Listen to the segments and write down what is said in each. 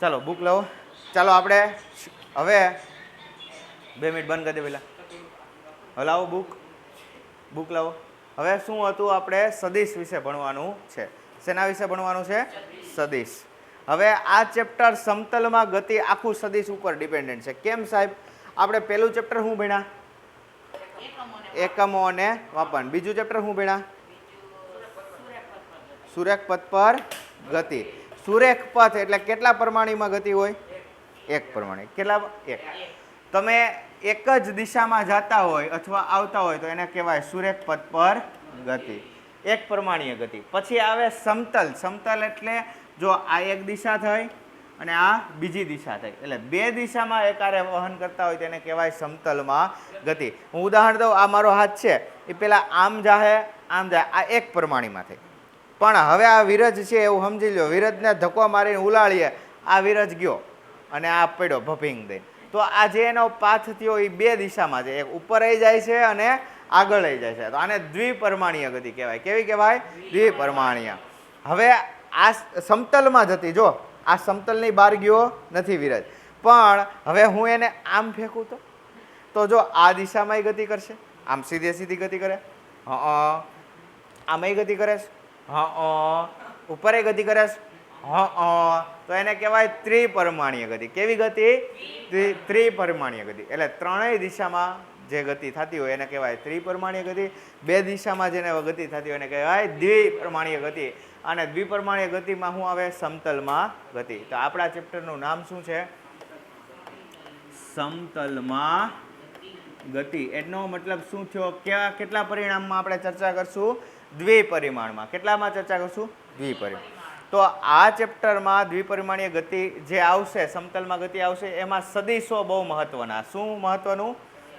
ચાલો બુક લાવો. ચાલો આપણે હવે 2 મિનિટ બંધ કરી દે પહેલાં. હવે લાવો બુક લાવો. હવે શું હતું, આપણે સદિશ વિશે ભણવાનું છે. શેના વિશે ભણવાનું છે? સદિશ. હવે આ ચેપ્ટર સમતલમાં ગતિ આખું સદિશ ઉપર ડિપેન્ડન્ટ છે. કેમ સાહેબ? આપણે પહેલું ચેપ્ટર શું ભણ્યા? એકમો અને માપન. બીજું ચેપ્ટર શું ભણ્યા? સુરેખ પથ પર ગતિ. સુરેખ પથ એટલે કેટલા પરમાણીમાં ગતિ હોય? એક પરમાણી. કેટલા? એક. તમે એક જ દિશામાં જતા હોય અથવા આવતા હોય તો એને કહેવાય સુરેખ પથ પર ગતિ, એક પરમાણીય ગતિ. પછી આવે સમતલ. સમતલ એટલે જો આ એક દિશા થઈ અને આ બીજી દિશા થઈ, એટલે બે દિશામાં એકારે વહન કરતા હોય તેને કહેવાય સમતલમાં ગતિ. હું ઉદાહરણ દઉં. આ મારો હાથ છે, એ પેલા આમ જાહે આમ જાય, આ એક પરમાણીમાં થઈ. પણ હવે આ વિરજ છે એવું સમજી લો, વિરજને ધક્કો મારીને ઉલાળીએ, આ વિરજ ગયો અને આ પડ્યો ભભીંગ દઈ, તો આ જે એનો પાથ થયો એ બે દિશામાં છે, એક ઉપર જાય છે અને આગળ જાય છે. તો આને દ્વિપરમાણીય ગતિ કહેવાય. કેવી કહેવાય? દ્વિપરમાણીય. હવે આ સમતલમાં જતી, જો આ સમતલની બહાર ગયો નથી વિરજ, પણ હવે હું એને આમ ફેંકું તો જો આ દિશામાં ગતિ કરશે, આમ સીધે સીધી ગતિ કરે, આમાંય ગતિ કરે, ઉપરે ગતિ કરે, તો એને કહેવાય ત્રિપરમાણીય ગતિ. કેવી ગતિ? ત્રિપરમાણીય ગતિ. એટલે ત્રણેય દિશામાં જે ગતિ થતી હોય એને કહેવાય ત્રિપરમાણીય ગતિ. બે દિશામાં જેને ગતિ થતી હોય એને કહેવાય દ્વિપરમાણીય ગતિ. અને દ્વિપરમાણીય ગતિમાં શું આવે? સમતલમાં ગતિ. તો આપણા ચેપ્ટરનું નામ શું છે? સમતલમાં ગતિ. એનો મતલબ શું થયો? કેટલા પરિણામમાં આપણે ચર્ચા કરશું? દ્વિપરિમાણમાં. કેટલામાં ચર્ચા કરશું? દ્વિપરિમાણ. તો આ ચેપ્ટરમાં દ્વિપરિમાણીય ગતિ જે આવશે, સમતલમાં ગતિ આવશે, એમાં સદિશો બહુ મહત્વના. શું મહત્વનું?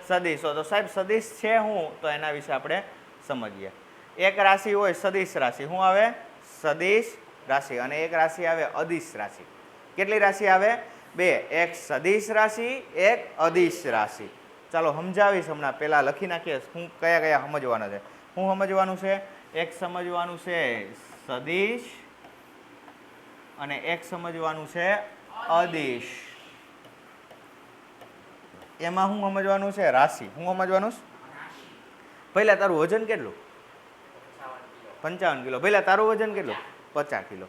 સદિશો. તો સાહેબ સદિશ છે શું? તો એના વિશે આપણે સમજીએ. એક રાશિ હોય સદિશ રાશિ. શું આવે? સદિશ રાશિ. અને એક રાશિ આવે અદિશ રાશિ. કેટલી રાશિ આવે? બે. એક સદિશ રાશિ, એક અદિશ રાશિ. ચાલો સમજાવીશ હમણાં. પહેલાં લખી નાખીએ હું કયા કયા સમજવાના છે. શું સમજવાનું છે? એક સમજવાનું છે સદિશ અને એક સમજવાનું છે અદિશ. એમાં શું સમજવાનું છે? રાશિ. શું સમજવાનું છે? પહેલા તારું વજન કેટલું? 55 કિલો. પહેલા તારું વજન કેટલું? 50 કિલો.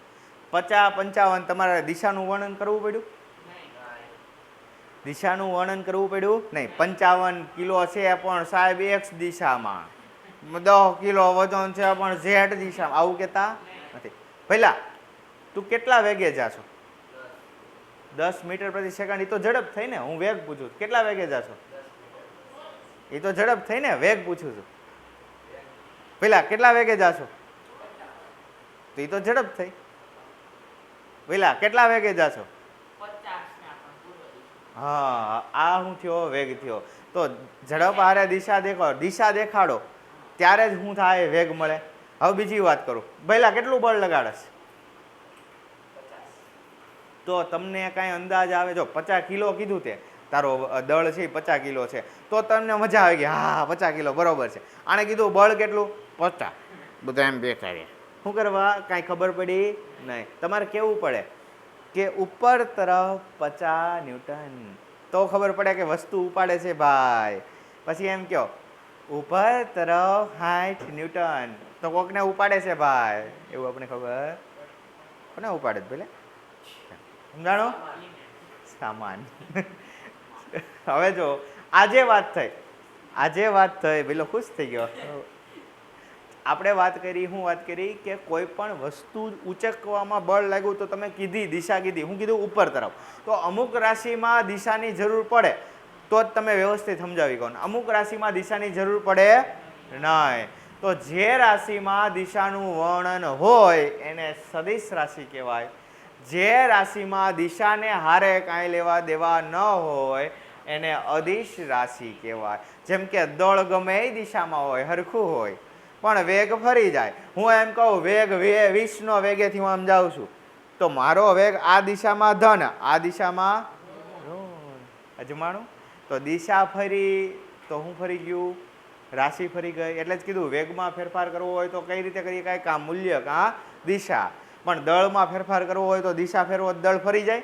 50, 55 તમારે દિશાનું વર્ણન કરવું પડ્યું? દિશાનું વર્ણન કરવું પડ્યું નહીં. 55 કિલો છે પણ સાહેબ એક્સ દિશામાં, 10 કિલો વજન છે પણ ઝેડ દિશામાં, આવું કહેતા નથી. પહેલા તું કેટલા વેગે જાશો? 10 મીટર પ્રતિ સેકન્ડ. એ તો ઝડપ થઈ ને, હું વેગ પૂછું. કેટલા વેગે જાશો? એ તો ઝડપ થઈ ને, વેગ પૂછું છું. પહેલા કેટલા વેગે જાશો? તો એ તો ઝડપ થઈ. પહેલા કેટલા વેગે જાશો? હા, આ શું થયો? વેગ થયો. તો ઝડપ હારે દિશા દેખાડો, દિશા દેખાડો ત્યારે જ શું થાય? વેગ મળે. હવે બીજી વાત કરું. પહેલા કેટલું બળ લગાડશ? તો તમને કાંઈ અંદાજ આવે? જો 50 કિલો કીધું તે તારો દળ છે 50 કિલો છે, તો તમને મજા આવી ગઈ, હા 50 કિલો બરોબર છે. આણે કીધું બળ કેટલું? 50. બધા એમ બેઠા રહ્યા. શું કરવા? કાંઈ ખબર પડી નહીં. તમારે કેવું પડે કે ઉપર તરફ 50 ન્યૂટન, તો ખબર પડે કે વસ્તુ ઉપાડે છે ભાઈ. પછી એમ કહો ઉપર તરફ 60 ન્યૂટન, તો કોકને ઉપાડે છે ભાઈ, એવું આપણે ખબર. કોને ઉપાડે છે પેલે? સમજાણો? સામાન. હવે જો આજે વાત થઈ પેલો ખુશ થઈ ગયો. આપણે વાત કરી, શું વાત કરી કે કોઈ પણ વસ્તુ ઉચકવામાં બળ લાગ્યું તો તમે કીધી દિશા કીધી. હું કીધું ઉપર તરફ. તો અમુક રાશિમાં દિશાની જરૂર પડે તો જ તમે વ્યવસ્થિત સમજાવી કહો. અમુક રાશિમાં દિશાની જરૂર પડે નહીં. તો જે રાશિમાં દિશાનું વર્ણન હોય એને સદિશ રાશિ કહેવાય. જે રાશિમાં દિશાને હારે કાંઈ લેવા દેવા ન હોય એને અદિશ રાશિ કહેવાય. જેમ કે દળ ગમે એ દિશામાં હોય, હરખું હોય, પણ વેગ ફરી જાય. હું એમ કહું વેગ 20 વેગેથી હું આમ જાઉં છું, તો મારો વેગ આ દિશામાં ધન, આ દિશામાં અજમાણું, તો દિશા ફરી તો હું ફરી ગયું, રાશિ ફરી ગઈ. એટલે જ કીધું વેગમાં ફેરફાર કરવો હોય તો કઈ રીતે કરીએ? કાંઈ કાં મૂલ્ય કાં દિશા. પણ દળમાં ફેરફાર કરવો હોય તો દિશા ફેરવો દળ ફરી જાય.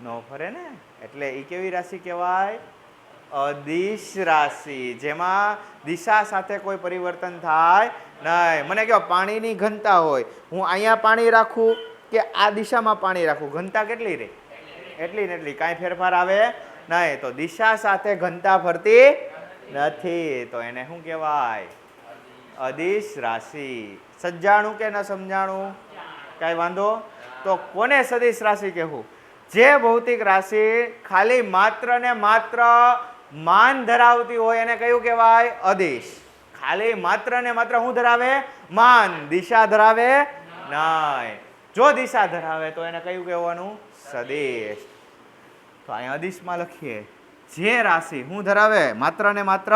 નો ફરે ને, એટલે એ કેવી રાશિ કહેવાય? અદિશ રાશિ, જેમાં દિશા સાથે કોઈ પરિવર્તન થાય નહીં. મને કહો પાણીની ઘનતા હોય, હું અહીંયા પાણી રાખું કે આ દિશામાં પાણી રાખું, ઘનતા કેટલી રહે? એટલી ને એટલી, કાંઈ ફેરફાર આવે નહીં. તો દિશા સાથે ઘનતા ફરતી નથી, તો એને શું કહેવાય? અદિશ રાશિ. સમજાણું કે ન સમજાણું? કાંઈ વાંધો? તો કોને સદિશ રાશિ કહેવું? જે ભૌતિક રાશિ ખાલી માત્ર ને માત્ર માન ધરાવતી હોય એને કયું કહેવાય? અદિશ. ખાલી માત્ર ને માત્ર શું ધરાવે? માન. દિશા ધરાવે નહીં. જો દિશા ધરાવે તો એને કયું કહેવાનું? સદિશ. તો અહીંયા અદિશમાં લખીએ, જે રાશિ શું ધરાવે? માત્ર ને માત્ર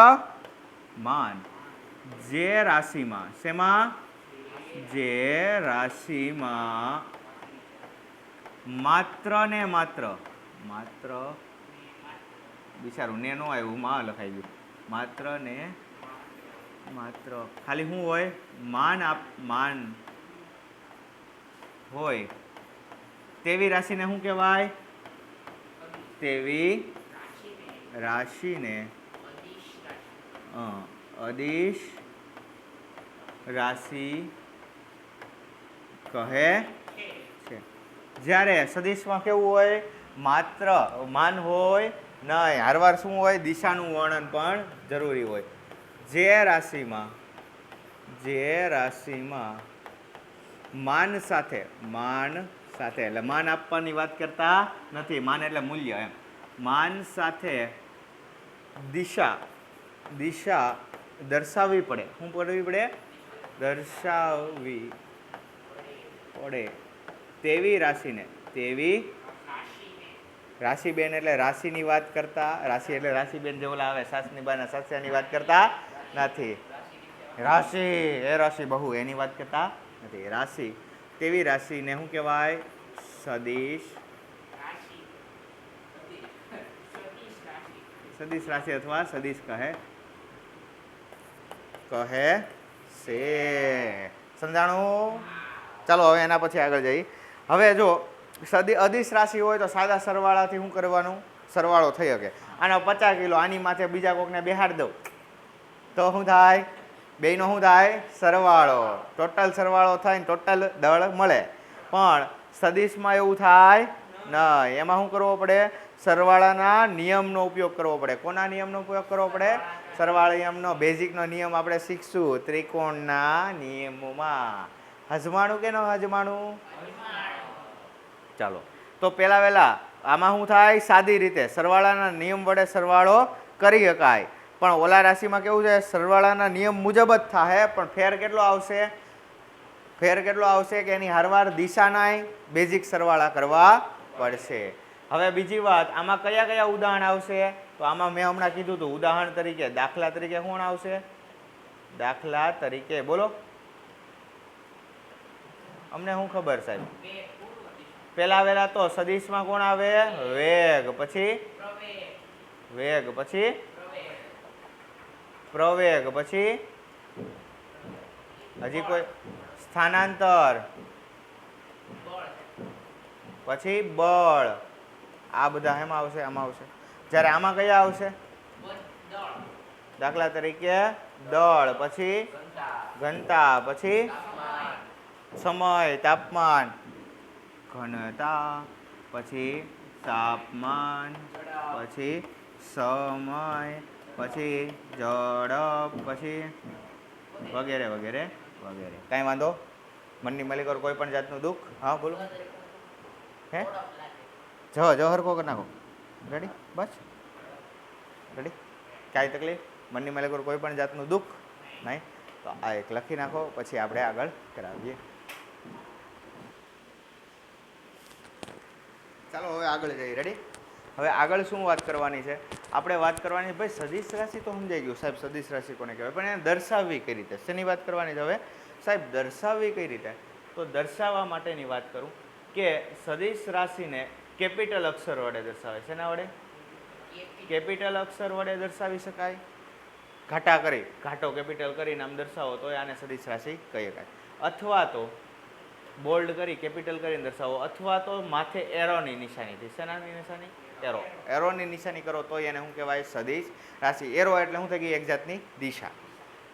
માન. જે રાશિમાં, શેમાં? જે રાશિમાં માત્ર ને માત્ર, માત્ર બિચારું ને નો આવ્યું, માં લખાઈ ગયું. માત્ર ને માત્ર ખાલી શું હોય? માન. માન હોય તેવી રાશિને શું કહેવાય? તેવી રાશિને અદિશ રાશિ કહે છે. જ્યારે સદિશમાં કેવું હોય? માત્ર માન હોય નહીં, હારવાર શું હોય? દિશાનું વર્ણન પણ જરૂરી હોય. જે રાશિમાં માન સાથે એટલે માન આપવાની વાત કરતા નથી, માન એટલે મૂલ્ય એમ. માન સાથે દિશા દર્શાવવી પડે. શું કરવી પડે? દર્શાવવી પડે તેવી રાશિને, તેવી રાશિબેન એટલે રાશિની વાત કરતા, રાશિ એટલે રાશિબેન જે ઓલા આવે સાસની બાના સાસ્યાની વાત કરતા નથી. રાશિ એ રાશિ બહુ એની વાત કરતા નથી. રાશિ તેવી રાશિને શું કહેવાય? સદિશ. સદિશ રાશિ અથવા સદિશ કહે છે. સમજાણું? ચાલો હવે એના પછી આગળ જઈએ. હવે જો અદિશ રાશિ હોય તો સાદા સરવાળાથી શું કરવાનું? સરવાળો થઈ શકે. આનો 50 કિલો આની માથે બીજા કોકને બેહાડી દઉં તો શું થાય? બેયનો શું થાય? સરવાળો. ટોટલ સરવાળો થાય ને ટોટલ દળ મળે. પણ સદિશમાં એવું થાય નહીં. એમાં શું કરવો પડે? સરવાળાના નિયમનો ઉપયોગ કરવો પડે. કોના નિયમનો ઉપયોગ કરવો પડે? સરવાળા નિયમનો. બેઝિકનો નિયમ આપણે શીખશું ત્રિકોણના નિયમોમાં. હજમાણું કે ન હજમાણું? ચાલો તો પહેલા આમાં શું થાય? સાદી રીતે સરવાળાના નિયમ વડે સરવાળો કરી શકાય. પણ ઓલા રાશિમાં કેવું છે? સરવાળાના નિયમ મુજબ જ થાય, પણ ફેર કેટલો આવશે? ફેર કેટલો આવશે કે એની હારવાર દિશાના બેઝિક સરવાળા કરવા પડશે. હવે બીજી વાત, આમાં કયા કયા ઉદાહરણ આવશે? તો આમાં મેં હમણાં કીધું હતું ઉદાહરણ તરીકે, દાખલા તરીકે કોણ આવશે? દાખલા તરીકે બોલો, અમને શું ખબર સાહેબ? પહેલા તો સદિશમાં કોણ આવે? વેગ. પછી વેગ, પછી પ્રવેગ, પછી હજી કોઈ? સ્થાનાંતર, પછી બળ. આ બધા એમાં આવશે, આમાં આવશે. જ્યારે આમાં કયા આવશે? દાખલા તરીકે દળ, પછી ઘનતા, પછી સમય, તાપમાન, ઘનતા, પછી તાપમાન, પછી સમય, પછી ઝડપ, પછી વગેરે વગેરે વગેરે. કાંઈ વાંધો? મનની માલિકો કોઈ પણ જાતનું દુઃખ? હા બોલો. હે જો હરખો કરી નાખો. રેડી? બસ રેડી? કાંઈ તકલીફ? મનની માલિકો કોઈ પણ જાતનું દુઃખ નહીં? તો આ એક લખી નાખો, પછી આપણે આગળ કરાવીએ. ચાલો હવે આગળ જઈએ. રેડી? હવે આગળ શું વાત કરવાની છે? આપણે વાત કરવાની ભાઈ સદિશ રાશિ તો સમજાઈ ગયું સાહેબ, સદિશ રાશિ કોને કહેવાય, પણ એને દર્શાવવી કઈ રીતે? શેની વાત કરવાની છે હવે સાહેબ? દર્શાવવી કઈ રીતે? તો દર્શાવવા માટેની વાત કરું કે સદિશ રાશિને કેપિટલ અક્ષર વડે દર્શાવે. શેના વડે? કેપિટલ અક્ષર વડે દર્શાવી શકાય. ઘાટા કરી, ઘાટો કેપિટલ કરીને આમ દર્શાવો તો આને સદિશ રાશિ કહી શકાય. અથવા તો બોલ્ડ કરી કેપિટલ કરીને દર્શાવો, અથવા તો માથે એરોની નિશાનીથી. શેનાની નિશાની? એરો. એરોની નિશાની કરો તો એને શું કહેવાય? સદિશ રાશિ. એરો એટલે શું થઈ ગઈ? એક જાતની દિશા.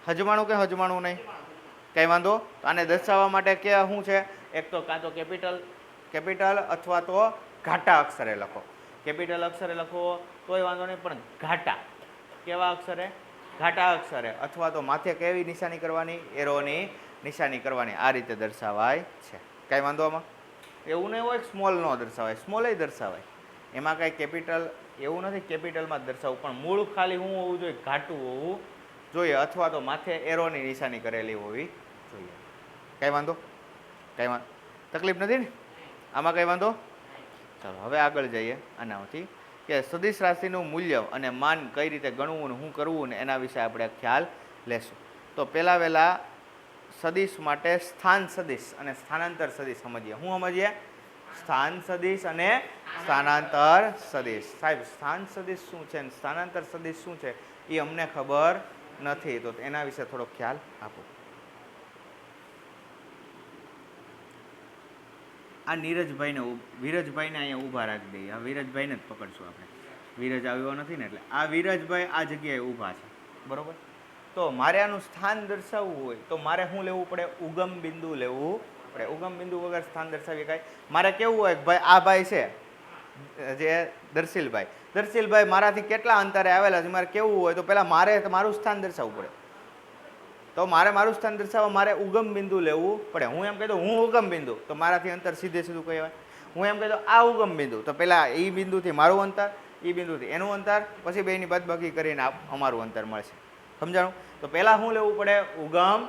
હજમાણું કે હજમાણું નહીં? કંઈ વાંધો? આને દર્શાવવા માટે કે શું છે? એક તો કાં તો કેપિટલ અથવા તો ઘાટા અક્ષરે લખો. કેપિટલ અક્ષરે લખો તોય વાંધો નહીં, પણ ઘાટા. કેવા અક્ષરે? ઘાટા અક્ષરે. અથવા તો માથે કેવી નિશાની કરવાની? એરોની નિશાની કરવાની. આ રીતે દર્શાવાય છે. કાંઈ વાંધો આમાં? એવું નહીં હોય સ્મોલ ન દર્શાવાય, સ્મોલ દર્શાવાય. એમાં કાંઈ કેપિટલ એવું નથી કેપિટલમાં જ દર્શાવવું, પણ મૂળ ખાલી શું હોવું જોઈએ? ઘાટું હોવું જોઈએ, અથવા તો માથે એરોની નિશાની કરેલી હોવી જોઈએ. કાંઈ વાંધો? કાંઈ વાંધો? તકલીફ નથી ને આમાં? કાંઈ વાંધો? ચાલો હવે આગળ જઈએ આનાથી, કે સદિશ રાશિનું મૂલ્ય અને માન કઈ રીતે ગણવું ને શું કરવું ને એના વિશે આપણે ખ્યાલ લેશું. તો પહેલાં સદિશ માટે સ્થાન સદિશ અને સ્થાનાંતર સદિશ સમજીએ. શું સમજીએ? સ્થાન સદિશ અને સ્થાનાંતર સદિશ. સાહેબ સ્થાન સદિશ શું છે અને સ્થાનાંતર સદિશ શું છે એ અમને ખબર નથી, તો એના વિશે થોડો ખ્યાલ આપો. આ નીરજભાઈને વિરજભાઈને અહીંયા ઊભા રાખી દઈએ. આ વિરજભાઈને જ પકડશું આપણે. વિરજ આવ્યો નથી ને એટલે આ વિરજભાઈ આ જગ્યાએ ઊભા છે, બરોબર? તો મારે આનું સ્થાન દર્શાવવું હોય તો મારે શું લેવું પડે? ઉગમ બિંદુ લેવું પડે. ઉગમ બિંદુ વગર સ્થાન દર્શાવી કાંઈ. મારે કેવું હોય કે ભાઈ આ ભાઈ છે જે દર્શીલભાઈ મારાથી કેટલા અંતરે આવેલા છે, મારે કેવું હોય તો પહેલાં મારે મારું સ્થાન દર્શાવવું પડે. તો મારું સ્થાન દર્શાવવા મારે ઉગમ બિંદુ લેવું પડે. હું એમ કહી દઉં હું ઉગમ બિંદુ, તો મારાથી અંતર સીધું કહેવાય. હું એમ કહી દઉં આ ઉગમ બિંદુ, તો પહેલાં એ બિંદુથી મારું અંતર, એ બિંદુથી એનું અંતર, પછી બેની બાદબાકી કરીને અમારું અંતર મળશે. સમજાણું? તો પહેલાં શું લેવું પડે? ઉગમ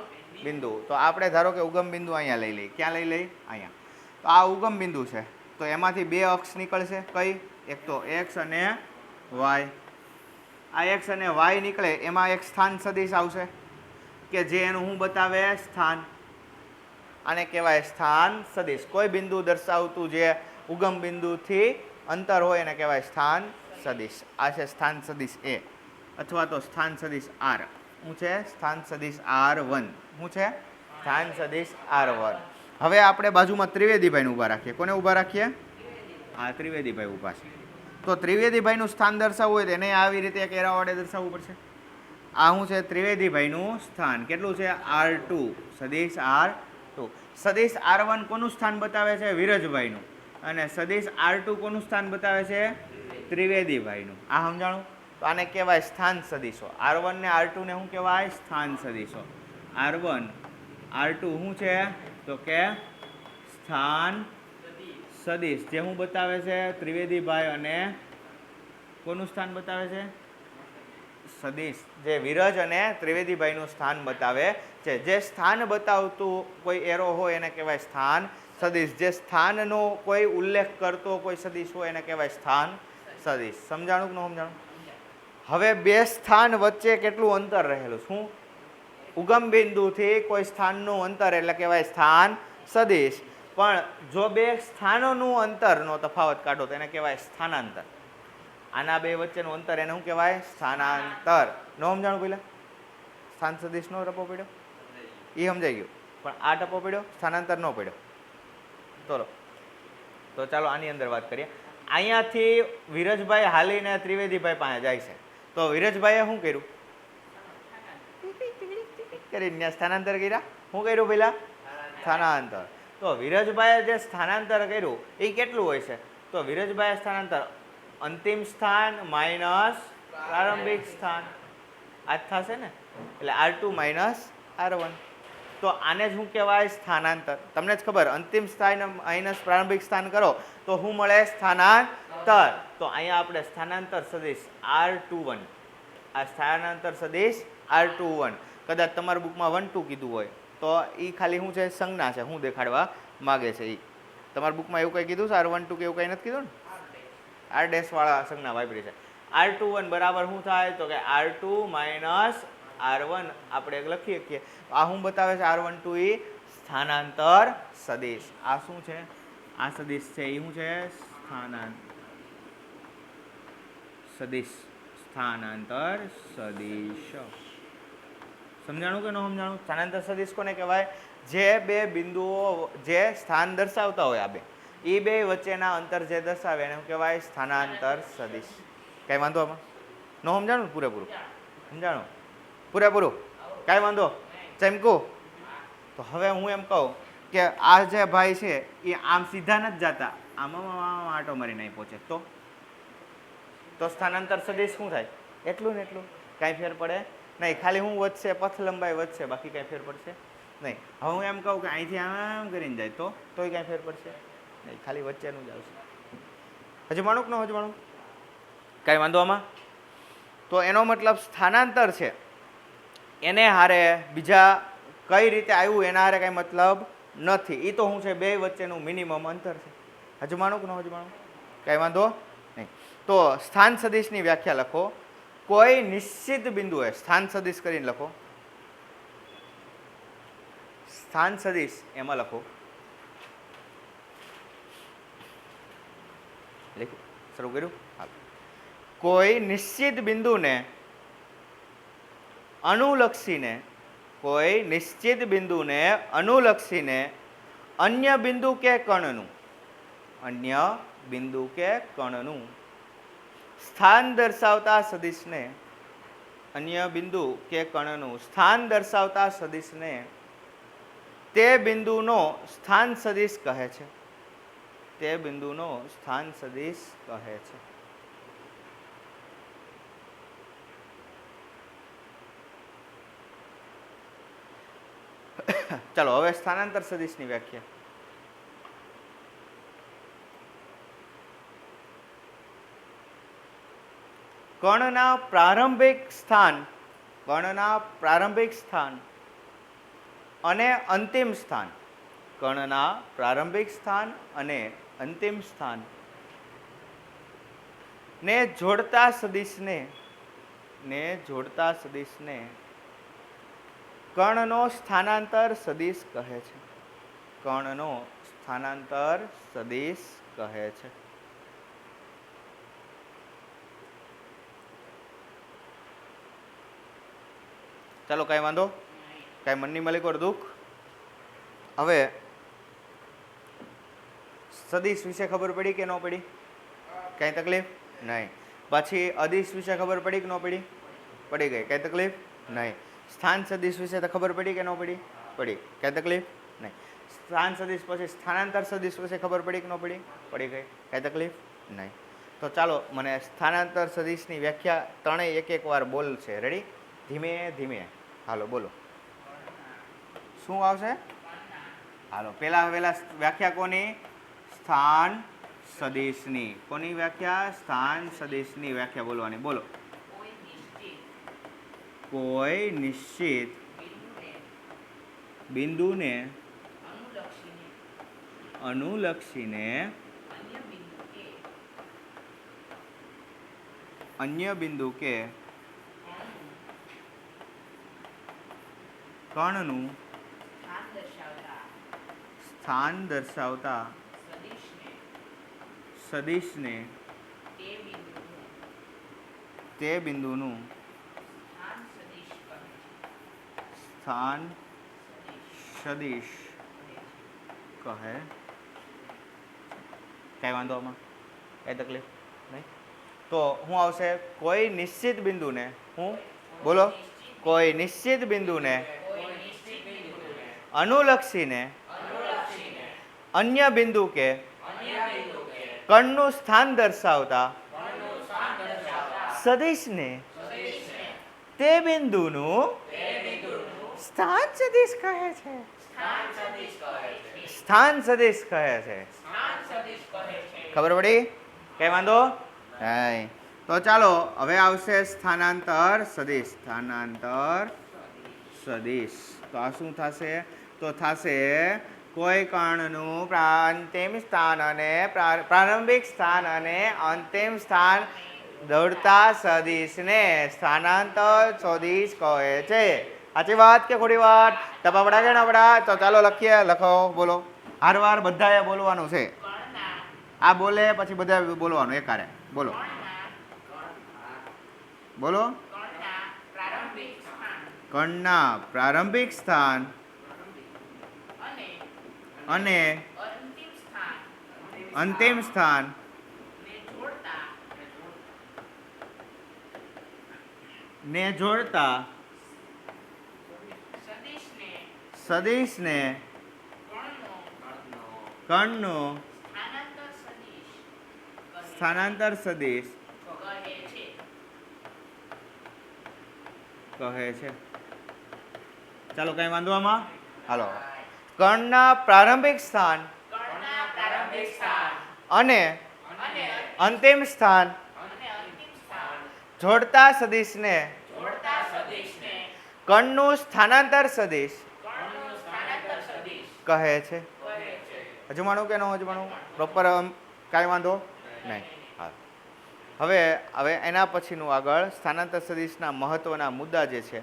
બિંદુ. તો આપણે ધારો કે ઉગમ બિંદુ અહીંયા લઈ લઈએ. ક્યાં લઈ લઈએ? અહીંયા. તો આ ઉગમ બિંદુ છે, તો એમાંથી બે અક્ષ નીકળશે. કઈ? એક તો એક્સ અને વાય. આ એક્સ અને વાય નીકળે એમાં એક સ્થાન સદિશ આવશે કે જે એનું શું બતાવે? સ્થાન. આને કહેવાય સ્થાન સદિશ. કોઈ બિંદુ દર્શાવતું જે ઉગમ બિંદુથી અંતર હોય એને કહેવાય સ્થાન સદિશ. આ છે સ્થાન સદિશ એ, અથવા તો સ્થાન સદિશ આર. શું છે? સ્થાન સદિશ R1. શું છે? સ્થાન સદિશ R1. હવે આપણે બાજુમાં ત્રિવેદીભાઈને ઊભા રાખીએ. કોને ઊભા રાખીએ? આ ત્રિવેદીભાઈ ઊભા છે. તો ત્રિવેદીભાઈનું સ્થાન દર્શાવવું હોય તો એને આવી રીતે એક એરા વડે દર્શાવવું પડશે. આ શું છે? ત્રિવેદીભાઈનું સ્થાન કેટલું છે? R2. સદિશ R2. સદિશ R1 કોનું સ્થાન બતાવે છે? વિરજભાઈનું. અને સદિશ R2 કોનું સ્થાન બતાવે છે? ત્રિવેદીભાઈનું. આ સમજાણું? તો આને કહેવાય સ્થાન સદિશો. R1 ને R2 ને શું કહેવાય? સ્થાન સદિશો. R1 R2 શું છે? તો કે સ્થાન સદિશ. જે શું બતાવે છે? ત્રિવેદીભાઈ અને કોનું સ્થાન બતાવે છે? સદિશ. જે વિરજ અને ત્રિવેદીભાઈનું સ્થાન બતાવે છે. જે સ્થાન બતાવતું કોઈ એરો હોય એને કહેવાય સ્થાન સદિશ. જે સ્થાનનો કોઈ ઉલ્લેખ કરતો કોઈ સદિશ હોય એને કહેવાય સ્થાન સદિશ. સમજાણું કે ન સમજાણું? હવે બે સ્થાન વચ્ચે કેટલું અંતર રહેલું? શું? ઉગમ બિંદુથી કોઈ સ્થાનનું અંતર એટલે કહેવાય સ્થાન સદિશ. પણ જો બે સ્થાનોનું અંતરનો તફાવત કાઢો તો એને કહેવાય સ્થાનાંતર. આના બે વચ્ચેનું અંતર એને શું કહેવાય? સ્થાનાંતર. ન સમજાણું પેલા? સ્થાન સદિશ નો ટપો પડ્યો એ સમજાઈ ગયું, પણ આ ટપો પડ્યો સ્થાનાંતર ન પડ્યો. તો ચાલો આની અંદર વાત કરીએ. અહીંયાથી વિરજભાઈ હાલીને ત્રિવેદીભાઈ પાસે જાય છે. તો વિરજભાઈએ શું કર્યું? કરીને સ્થાનાંતર કર્યા. શું કર્યું પેલા? સ્થાનાંતર. તો વિરજભાઈએ જે સ્થાનાંતર કર્યું એ કેટલું હોય છે? તો વિરજભાઈએ સ્થાનાંતર અંતિમ સ્થાન માઇનસ પ્રારંભિક સ્થાન આ જ થશે ને, એટલે R2 માઇનસ R1. તો આને જ શું કહેવાય? સ્થાનાંતર. તમને જ ખબર, અંતિમ સ્થાન માઇનસ પ્રારંભિક સ્થાન કરો તો શું મળે? સ્થાનાંતર. તો અહીંયા આપણે સ્થાનાંતર સદિશ R21, આ સ્થાનાંતર સદિશ R21 કદાચ તમારા બુકમાં 1 2 કીધું હોય તો એ ખાલી શું છે? સંજ્ઞા છે. શું દેખાડવા માગે છે એ? તમારા બુકમાં એવું કંઈ કીધું છે? R12 કે એવું કંઈ નથી કીધું ને? R ડેશ વાળા સંજ્ઞા વાપરી છે. R21 બરાબર શું થાય? તો કે R2 માઇનસ R1 આપણે લખી શકીએ. આ શું બતાવે છે? R12 એ સ્થાનાંતર સદિશ. આ શું છે? આ સદિશ છે એ શું છે? સ્થાનાંતર સદિશ. સ્થાનાંતર સદિશ. સમજાણું કે ન સમજાણું? સ્થાનાંતર સદિશ કોને કહેવાય? જે બે બિંદુઓ જે સ્થાન દર્શાવતા હોય આ બે, એ બે વચ્ચેના અંતર જે દર્શાવે એને શું કહેવાય? સ્થાનાંતર સદિશ. કઈ વાંધો આમાં? ન સમજાણું? પૂરેપૂરું સમજાણું? પૂરેપૂરું? કાંઈ વાંધો? ચમકું? તો હવે હું એમ કહું કે આ જે ભાઈ છે એ આમ સીધા નથી જતા, આમાં આટો મારીને અહીં પહોંચે તો સ્થાનાંતર સદિશ શું થાય? એટલું ને એટલું. કાંઈ ફેર પડે નહીં. ખાલી હું વધશે, પથ લંબાઈ વધશે, બાકી કાંઈ ફેર પડશે નહીં. હવે હું એમ કહું કે અહીંથી આમ કરીને જાય તોય કાંઈ ફેર પડશે નહીં, ખાલી વચ્ચેનું જ આવશે. હજમાણું કે ન હજમાણું? કાંઈ વાંધો આમાં? તો એનો મતલબ સ્થાનાંતર છે એને હારે બીજા કઈ રીતે આવ્યું એના હારે કાંઈ મતલબ નથી. એ તો શું છે? બે વચ્ચેનું મિનિમમ અંતર છે. હજમાણું કે ન હજમાણું? કાંઈ વાંધો નહીં. તો સ્થાન સદિશની વ્યાખ્યા લખો. કોઈ નિશ્ચિત બિંદુએ સ્થાન સદિશ કરીને લખો. સ્થાન સદિશ એમાં લખો. લખ્યું? શરૂ કર્યું? હા. કોઈ નિશ્ચિત બિંદુને અનુલક્ષીને, કોઈ નિશ્ચિત બિંદુને અનુલક્ષીને અન્ય બિંદુ કે કણનું, અન્ય બિંદુ કે કણનું સ્થાન દર્શાવતા સદિશને, અન્ય બિંદુ કે કણનું સ્થાન દર્શાવતા સદિશને તે બિંદુનો સ્થાન સદિશ કહે છે. તે બિંદુનો સ્થાન સદિશ કહે છે. ચાલો હવે સ્થાનાંતર સદિશની વ્યાખ્યા. કણના પ્રારંભિક સ્થાન, કણના પ્રારંભિક સ્થાન અને અંતિમ સ્થાન, કણના પ્રારંભિક સ્થાન અને અંતિમ સ્થાન ને જોડતા સદિશને, ને જોડતા સદિશને કર્ણનો સ્થાનાંતર સદિશ કહે છે. કર્ણનો સ્થાનાંતર સદિશ કહે છે. ચાલો કાંઈ વાંધો? કાંઈ મનની મલિકોર દુઃખ? હવે સદિશ વિશે ખબર પડી કે ન પડી? કાંઈ તકલીફ નહીં. પછી અદિશ વિશે ખબર પડી કે ન પડી? પડી ગઈ. કાંઈ તકલીફ નહીં. સ્થાન સદિશ વિશે તો ખબર પડી કે ન પડી? પડી. કાંઈ તકલીફ નહીં. સ્થાન સદિશ પછી સ્થાનાંતર સદિશ વિશે ખબર પડી કે ન પડી? પડી ગઈ. કાંઈ તકલીફ નહીં. તો ચાલો મને સ્થાનાંતર સદિશની વ્યાખ્યા ત્રણેય એક વાર બોલશે. રેડી? ધીમે ધીમે હાલો બોલો. શું આવશે? હાલો પહેલા વ્યાખ્યા કોની? સ્થાન સદિશની. કોની વ્યાખ્યા? સ્થાન સદિશની વ્યાખ્યા બોલવાની. બોલો. કોઈ નિશ્ચિત બિંદુને અનુલક્ષીને અન્ય બિંદુ કે કણનું સ્થાન દર્શાવતા સદિશને તે બિંદુનું સ્થાન સદિશ કહે. કઈ વાંધો આમાં? કઈ તકલીફ નહીં? તો શું આવશે? કોઈ નિશ્ચિત બિંદુને, હું બોલો, કોઈ નિશ્ચિત બિંદુને અનુલક્ષીને અન્ય બિંદુ કે કણનું સ્થાન દર્શાવતા સદિશને તે બિંદુનું સ્થાન સદિશ કહે છે. સ્થાન સદિશ કહે છે. ખબર પડી? કઈ વાંધો નહીં. તો ચાલો હવે આવશે સ્થાનાંતર સદિશ. સ્થાનાંતર સદિશ. તો આ શું થશે? તો થશે કોઈ કણનું અંતિમ સ્થાન અને પ્રારંભિક સ્થાન અને અંતિમ સ્થાન દોડતા સદિશને સ્થાનાંતર સદિશ કહે છે. સાચી વાત કે ખોટી વાત? ટપાપડા કે નપડા? તો ચાલો લખીએ. લખો. બોલો. હારવાર બધાએ બોલવાનું છે. આ બોલે પછી બધા બોલવાનું એકારે. બોલો બોલો. કણના પ્રારંભિક સ્થાન અને અંતિમ સ્થાન ને જોડતા સદિશને કણનો સ્થાનાંતર સદિશ કહે છે. ચાલો કઈ વાંધો આમાં? હાલો. કર્ણના પ્રારંભિક સ્થાન અને અંતિમ સ્થાન જોડતા સદિશને કર્ણનું સ્થાનાંતર સદિશ કહે છે. અજમાણું કે ન અજમાણું? પ્રોપર કાંઈ વાંધો નહીં. હા, હવે એના પછીનું આગળ સ્થાનાંતર સદિશના મહત્વના મુદ્દા જે છે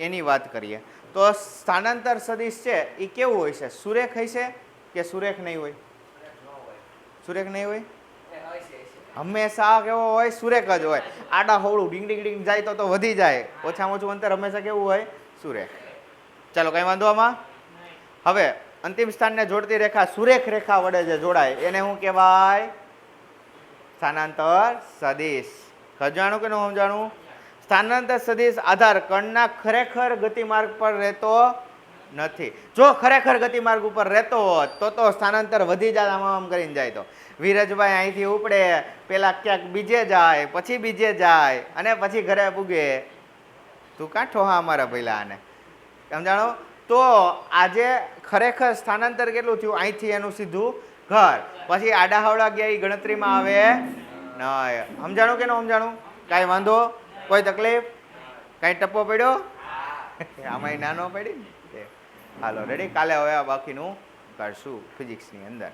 એની વાત કરીએ. તો સ્થાનાંતર સદિશ છે એ કેવું હોય છે? સુરેખ હશે કે સુરેખ નહીં હોય? સુરેખ નહીં હોય? હંમેશા કેવો હોય? સુરેખ જ હોય. આડા હોળું ડીંગ ડીંગ ડીંગ જાય તો વધી જાય, ઓછામાં ઓછું અંતર હંમેશા કેવું હોય? સુરેખ. ચાલો કઈ વાંધો આમાં? હવે અંતિમ સ્થાનને જોડતી રેખા સુરેખ રેખા વડે જે જોડાય એને શું કહેવાય? સ્થાનાંતર સદિશ. સમજાણું કે ન સમજાણું? સ્થાનાંતર સદિશ આધાર કર્ણના ખરેખર ગતિમાર્ગ પર રહેતો નથી. જો ખરેખર ગતિમાર્ગ ઉપર રહેતો હોત તો સ્થાનાંતર વધી જાય, આમ કરીને જાય. તો વિરજભાઈ અહીંથી ઉપડે, પેલા ક્યાંક બીજે જાય, પછી બીજે જાય અને પછી ઘરે પૂગે. તું કાંઠો હા અમારા પહેલા આને સમજાણો? તો આજે ખરેખર સ્થાનાંતર કેટલું થયું? અહીંથી એનું સીધું ઘર, પછી આડા હવડા ગયા એ ગણતરીમાં આવે નહીં. સમજાણું કે ન સમજાણું? કાંઈ વાંધો? કોઈ તકલીફ? કાંઈ ટપ્પો પડ્યો? આમાં નાનો પડી ને. હાલો રેડી, કાલે હવે આ બાકીનું કરશું ફિઝિક્સની અંદર.